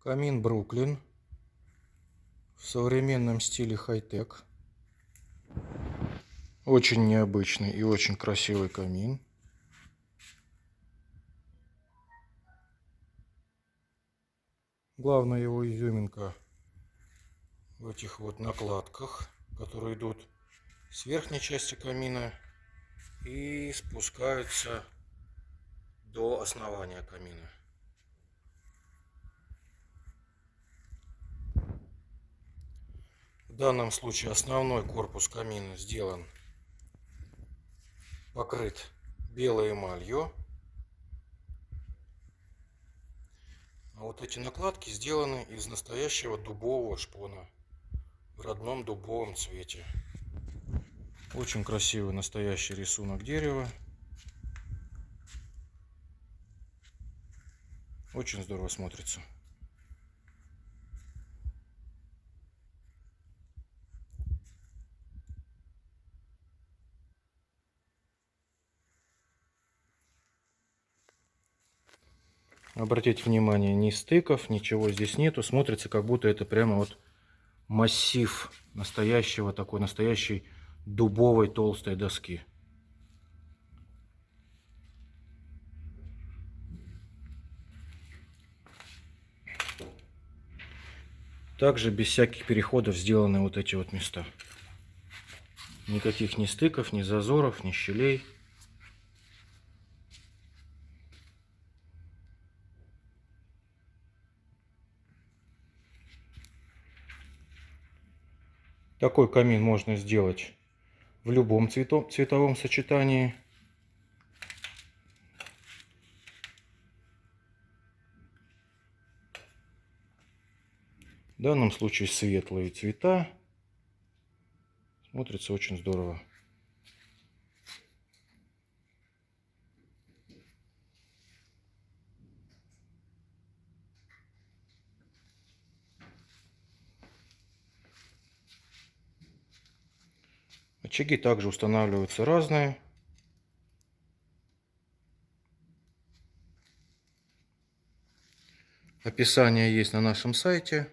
Камин Бруклин в современном стиле хай-тек. Очень необычный и очень красивый камин. Главная его изюминка в этих вот накладках, которые идут с верхней части камина и спускаются до основания камина. В данном случае основной корпус камина покрыт белой эмалью. А вот эти накладки сделаны из настоящего дубового шпона в родном дубовом цвете. Очень красивый настоящий рисунок дерева. Очень здорово смотрится. Обратите внимание, ни стыков, ничего здесь нету. Смотрится, как будто это прямо вот массив настоящей дубовой толстой доски. Также без всяких переходов сделаны вот эти вот места. Никаких ни стыков, ни зазоров, ни щелей. Такой камин можно сделать в любом цветовом сочетании. В данном случае светлые цвета. Смотрится очень здорово. Очаги также устанавливаются разные. Описание есть на нашем сайте.